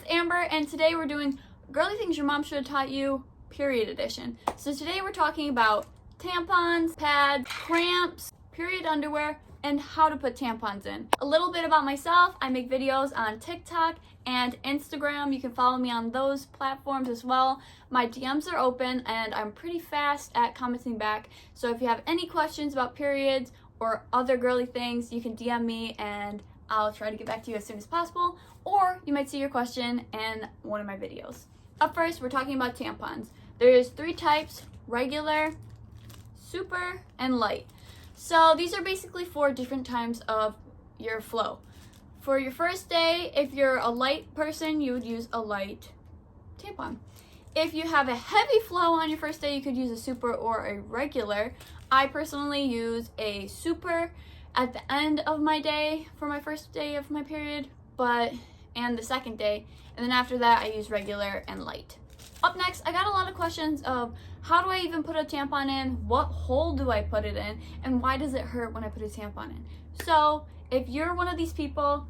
Amber, and today we're doing Girly Things Your Mom Should Have Taught You, period edition. So today we're talking about tampons, pads, cramps, period underwear, and how to put tampons in. A little bit about myself: I make videos on TikTok and Instagram. You can follow me on those platforms as well. My DMs are open and I'm pretty fast at commenting back. So if you have any questions about periods or other girly things, you can DM me and I'll try to get back to you as soon as possible, or you might see your question in one of my videos. Up first, we're talking about tampons. There's 3 types: regular, super, and light. So these are basically 4 different times of your flow. For your first day, if you're a light person, you would use a light tampon. If you have a heavy flow on your first day, you could use a super or a regular. I personally use a super at the end of my day for my first day of my period, and the second day, and then after that I use regular and light. Up next, I got a lot of questions of how do I even put a tampon in, what hole do I put it in, and why does it hurt when I put a tampon in? So if you're one of these people,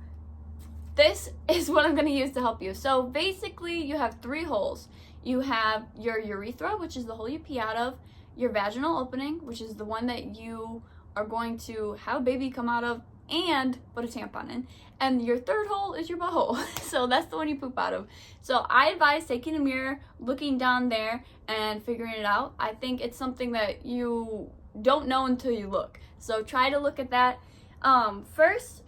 this is what I'm going to use to help you. So basically you have 3 holes. You have your urethra, which is the hole you pee out of, your vaginal opening, which is the one that you are going to have a baby come out of and put a tampon in, and your third hole is your butthole. So that's the one you poop out of. So I advise taking a mirror, looking down there, and figuring it out. I think it's something that you don't know until you look. So try to look at that. First,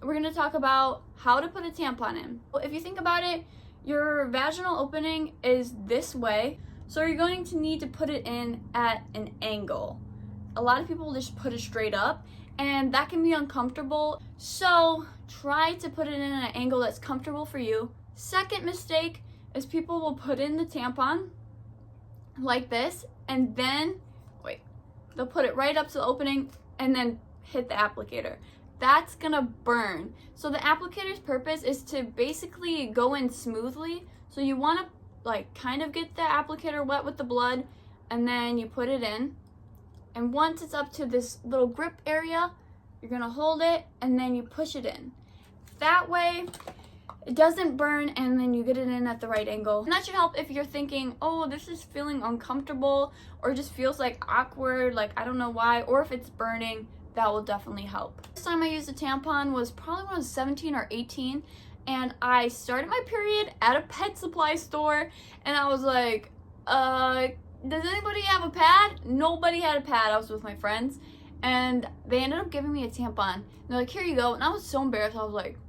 we're going to talk about how to put a tampon in. Well, if you think about it, your vaginal opening is this way, so you're going to need to put it in at an angle. A lot of people just put it straight up, and that can be uncomfortable. So try to put it in an angle that's comfortable for you. Second mistake is people will put in the tampon like this, and then they'll put it right up to the opening and then hit the applicator. That's gonna burn. So the applicator's purpose is to basically go in smoothly. So you want to kind of get the applicator wet with the blood, and then you put it in. And once it's up to this little grip area, you're gonna hold it and then you push it in. That way it doesn't burn, and then you get it in at the right angle. And that should help if you're thinking, oh, this is feeling uncomfortable, or just feels like awkward, like I don't know why, or if it's burning, that will definitely help. First time I used a tampon was probably when I was 17 or 18, and I started my period at a pet supply store, and I was like, does anybody have a pad? Nobody had a pad. I was with my friends, and they ended up giving me a tampon. And they're like, here you go. And I was so embarrassed. I was like,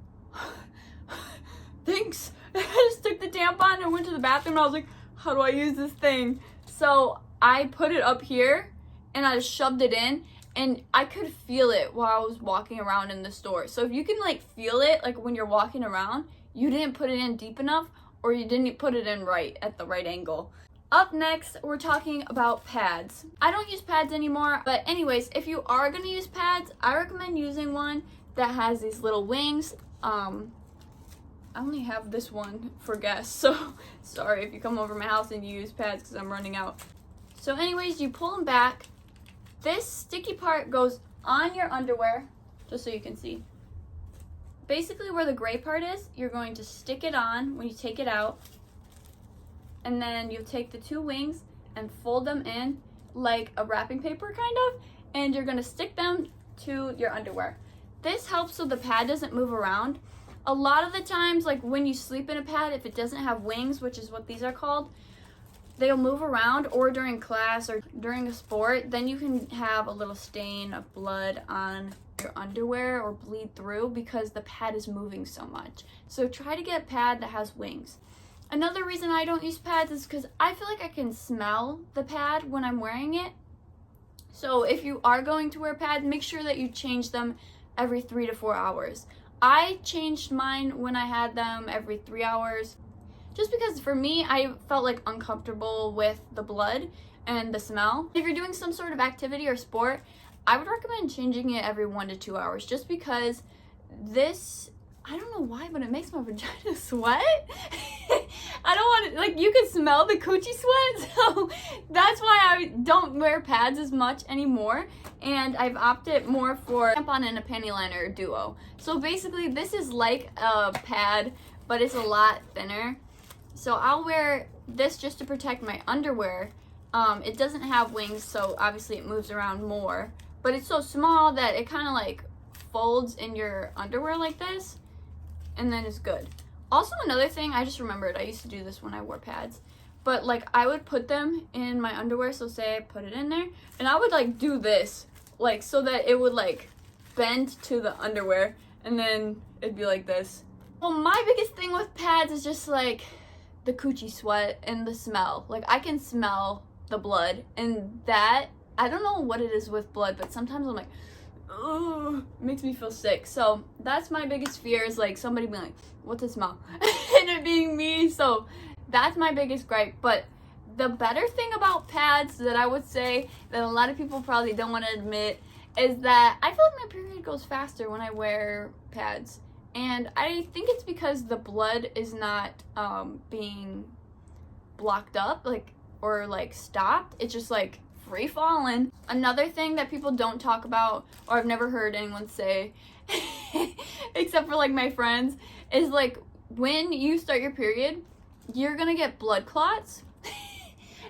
thanks. I just took the tampon and went to the bathroom, and I was like, how do I use this thing? So I put it up here, and I just shoved it in, and I could feel it while I was walking around in the store. So if you can feel it when you're walking around, you didn't put it in deep enough, or you didn't put it in right at the right angle. Up next, we're talking about pads. I don't use pads anymore, but anyways, if you are gonna use pads, I recommend using one that has these little wings. I only have this one for guests, so sorry if you come over my house and you use pads because I'm running out. So anyways, you pull them back. This sticky part goes on your underwear, just so you can see. Basically where the gray part is, you're going to stick it on when you take it out. And then you'll take the 2 wings and fold them in like a wrapping paper kind of, and you're gonna stick them to your underwear. This helps so the pad doesn't move around. A lot of the times, when you sleep in a pad, if it doesn't have wings, which is what these are called, they'll move around, or during class or during a sport, then you can have a little stain of blood on your underwear or bleed through because the pad is moving so much. So try to get a pad that has wings. Another reason I don't use pads is because I feel like I can smell the pad when I'm wearing it. So if you are going to wear pads, make sure that you change them every 3 to 4 hours. I changed mine when I had them every 3 hours, just because for me, I felt uncomfortable with the blood and the smell. If you're doing some sort of activity or sport, I would recommend changing it every 1 to 2 hours, just because this, I don't know why, but it makes my vagina sweat. I don't want to, you can smell the coochie sweat, so that's why I don't wear pads as much anymore, and I've opted more for a tampon and a panty liner duo. So basically, this is like a pad, but it's a lot thinner. So I'll wear this just to protect my underwear. It doesn't have wings, so obviously it moves around more, but it's so small that it kind of like folds in your underwear like this, and then it's good. Also, another thing, I just remembered, I used to do this when I wore pads, but like I would put them in my underwear, so say I put it in there, and I would like do this, like so that it would like bend to the underwear, and then it'd be like this. Well, my biggest thing with pads is just like the coochie sweat and the smell. Like I can smell the blood, and that, I don't know what it is with blood, but sometimes I'm like, ugh, it makes me feel sick. So that's my biggest fear, is like somebody being like, what's the smell? And it being me. So that's my biggest gripe. But the better thing about pads that I would say that a lot of people probably don't want to admit is that I feel like my period goes faster when I wear pads. And I think it's because the blood is not being blocked up, like, or like stopped. It's just like free falling. Another thing that people don't talk about, or I've never heard anyone say, except for like my friends, is like when you start your period, you're gonna get blood clots.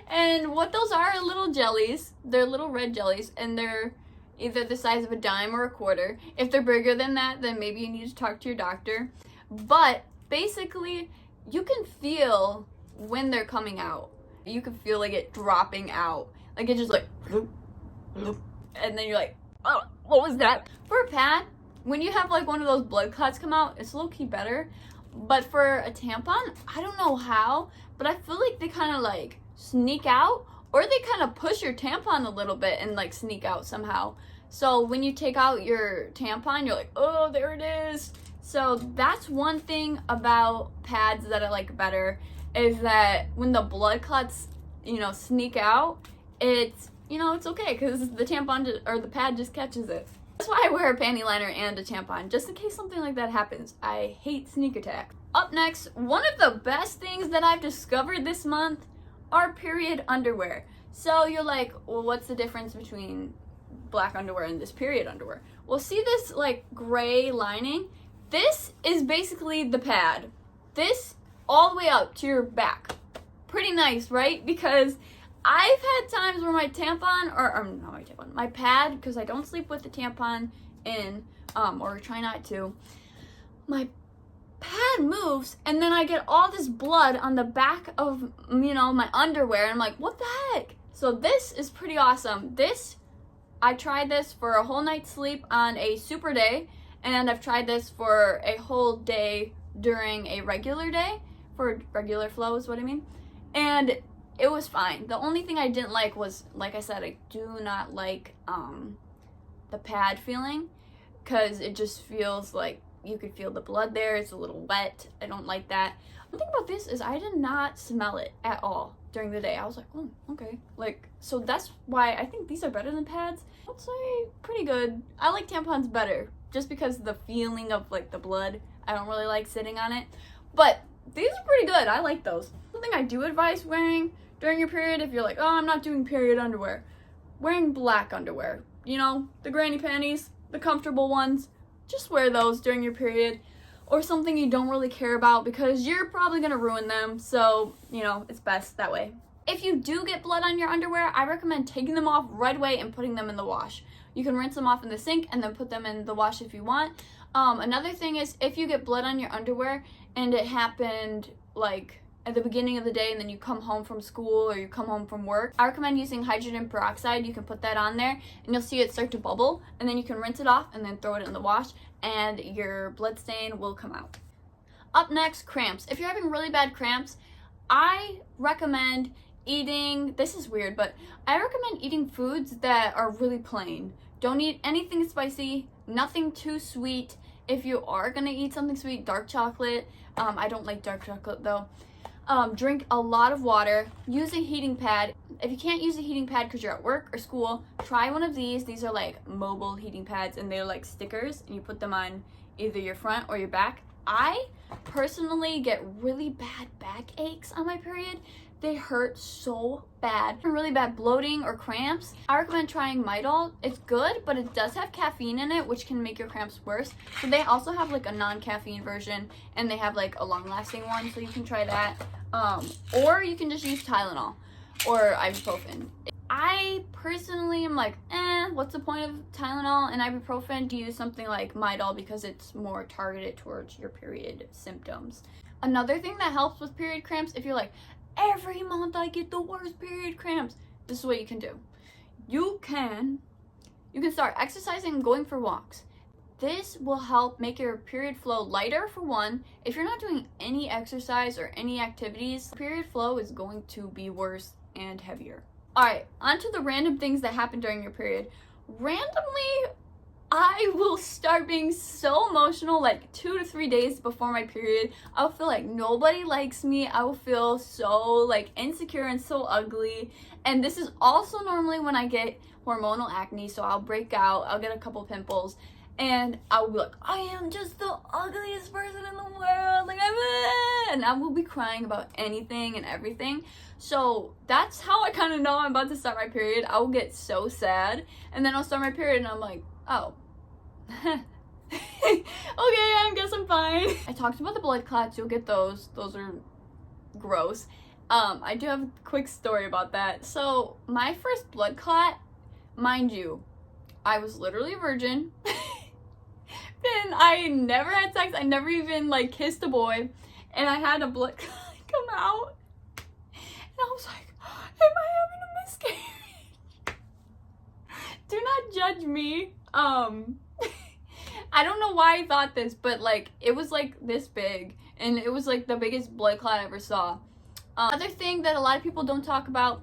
And what those are little jellies. They're little red jellies, and they're either the size of a dime or a quarter. If they're bigger than that, then maybe you need to talk to your doctor. But basically, you can feel when they're coming out. You can feel like it dropping out. Like it just like, and then you're like, oh, what was that? For a pad, when you have like one of those blood clots come out, it's low-key better. But for a tampon, I don't know how, but I feel like they kind of like sneak out, or they kind of push your tampon a little bit and like sneak out somehow. So when you take out your tampon, you're like, oh, there it is. So that's one thing about pads that I like better, is that when the blood clots, sneak out, it's, it's okay, because the tampon or the pad just catches it. That's why I wear a panty liner and a tampon, just in case something like that happens. I hate sneak attack. Up next, one of the best things that I've discovered this month are period underwear. So you're like, well, what's the difference between black underwear and this period underwear? Well, see this like gray lining? This is basically the pad. This all the way up to your back. Pretty nice, right? Because I've had times where my tampon, or not my tampon, my pad, because I don't sleep with the tampon in, or try not to, my pad moves, and then I get all this blood on the back of, my underwear, and I'm like, what the heck? So this is pretty awesome. I tried this for a whole night's sleep on a super day, and I've tried this for a whole day during a regular day, for regular flow is what I mean, and it was fine. The only thing I didn't like was, like I said, I do not like the pad feeling, because it just feels like you could feel the blood there. It's a little wet. I don't like that. One thing about this is I did not smell it at all during the day. I was like, oh, okay. Like, so that's why I think these are better than pads. I'd say pretty good. I like tampons better, just because the feeling of like the blood, I don't really like sitting on it. But these are pretty good. I like those. Something I do advise wearing during your period, if you're like, oh, I'm not doing period underwear, wearing black underwear. The granny panties, the comfortable ones. Just wear those during your period, or something you don't really care about, because you're probably going to ruin them. So, it's best that way. If you do get blood on your underwear, I recommend taking them off right away and putting them in the wash. You can rinse them off in the sink and then put them in the wash if you want. Another thing is, if you get blood on your underwear and it happened like at the beginning of the day, and then you come home from school or you come home from work, I recommend using hydrogen peroxide. You can put that on there and you'll see it start to bubble, and then you can rinse it off and then throw it in the wash, and your blood stain will come out. Up next, cramps. If you're having really bad cramps, I recommend eating, this is weird, but I recommend eating foods that are really plain. Don't eat anything spicy, nothing too sweet. If you are gonna eat something sweet, dark chocolate. I don't like dark chocolate though. Drink a lot of water. Use a heating pad. If you can't use a heating pad because you're at work or school, try one of these. These are like mobile heating pads, and they're like stickers, and you put them on either your front or your back. I personally get really bad backaches on my period. They hurt so bad. Really bad bloating or cramps. I recommend trying Midol. It's good, but it does have caffeine in it, which can make your cramps worse. So they also have like a non-caffeine version, and they have like a long-lasting one, so you can try that. Or you can just use Tylenol or ibuprofen. I personally am like, what's the point of Tylenol and ibuprofen to use something like Midol because it's more targeted towards your period symptoms. Another thing that helps with period cramps, if you're like, every month I get the worst period cramps, this is what you can do. You can start exercising and going for walks. This will help make your period flow lighter for one. If you're not doing any exercise or any activities, period flow is going to be worse and heavier. Alright, on to the random things that happen during your period. Randomly, I will start being so emotional like 2 to 3 days before my period. I'll feel like nobody likes me. I will feel so like insecure and so ugly. And this is also normally when I get hormonal acne, so I'll break out, I'll get a couple pimples, and I'll be like, I am just the ugliest person in the world, like and I will be crying about anything and everything. So that's how I kind of know I'm about to start my period. I will get so sad, and then I'll start my period and I'm like, oh, okay, I guess I'm fine. I talked about the blood clots. You'll get those are gross. I do have a quick story about that. So my first blood clot, mind you, I was literally a virgin. And I never had sex. I never even like kissed a boy, and I had a blood clot come out, and I was like, am I having a miscarriage? Do not judge me. I don't know why I thought this, but like it was like this big, and it was like the biggest blood clot I ever saw. Other thing that a lot of people don't talk about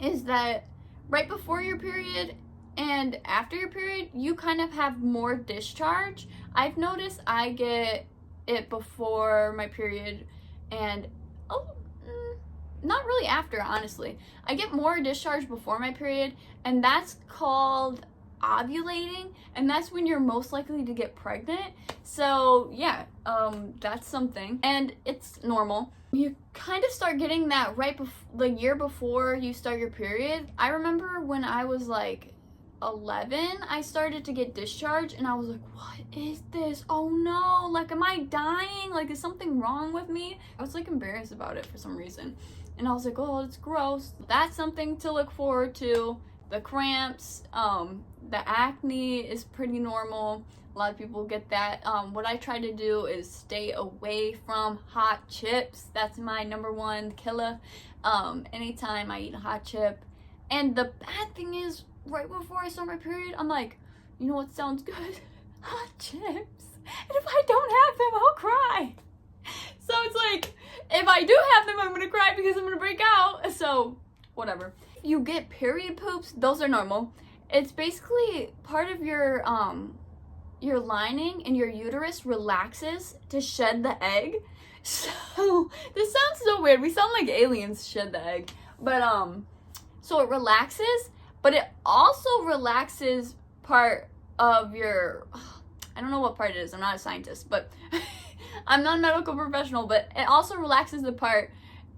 is that right before your period and after your period, you kind of have more discharge. I've noticed I get it before my period and not really after, honestly. I get more discharge before my period, and that's called ovulating, and that's when you're most likely to get pregnant. So yeah, that's something, and it's normal. You kind of start getting that right the year before you start your period. I remember when I was like 11, I started to get discharge, and I was like, what is this? Oh no, like, am I dying? Like, is something wrong with me? I was like embarrassed about it for some reason, and I was like, oh, it's gross. That's something to look forward to. The cramps, the acne is pretty normal. A lot of people get that. What I try to do is stay away from hot chips. That's my #1 killer. Anytime I eat a hot chip. And the bad thing is, right before I start my period, I'm like, you know what sounds good? Hot chips. And if I don't have them, I'll cry. So it's like, if I do have them, I'm gonna cry because I'm gonna break out. So whatever. You get period poops, those are normal. It's basically part of your lining in your uterus relaxes to shed the egg. So this sounds so weird. We sound like aliens shed the egg. But so it relaxes, but it also relaxes part of your, I don't know what part it is. I'm not a scientist, but I'm not a medical professional, but it also relaxes the part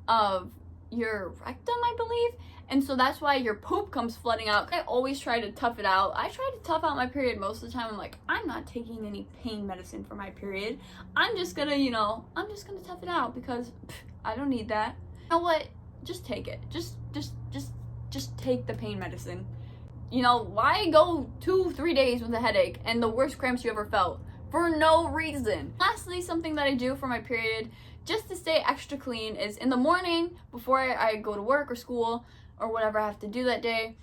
of your rectum, I believe. And so that's why your poop comes flooding out. I always try to tough it out. I try to tough out my period most of the time. I'm like, I'm not taking any pain medicine for my period. I'm just gonna, I'm just gonna tough it out because I don't need that. You know what? Just take it. Just take the pain medicine. Why go 2-3 days with a headache and the worst cramps you ever felt for no reason? Lastly, something that I do for my period just to stay extra clean is in the morning before I go to work or school or whatever I have to do that day,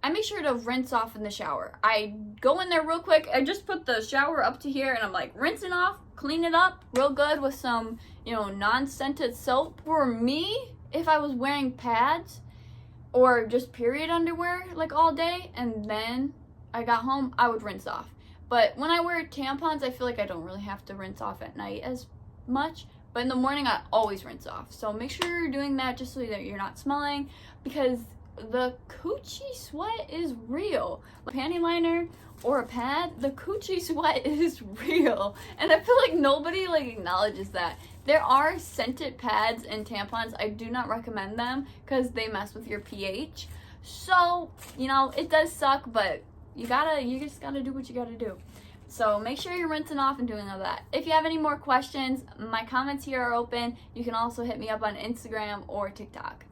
I make sure to rinse off in the shower. I go in there real quick. I just put the shower up to here and I'm like rinsing off, clean it up real good with some, non-scented soap. For me, if I was wearing pads or just period underwear like all day and then I got home, I would rinse off. But when I wear tampons, I feel like I don't really have to rinse off at night as much. But in the morning, I always rinse off. So make sure you're doing that just so that you're not smelling. Because the coochie sweat is real. A panty liner or a pad, the coochie sweat is real. And I feel like nobody acknowledges that. There are scented pads and tampons. I do not recommend them because they mess with your pH. So, it does suck, but you just gotta do what you gotta do. So make sure you're rinsing off and doing all that. If you have any more questions, my comments here are open. You can also hit me up on Instagram or TikTok.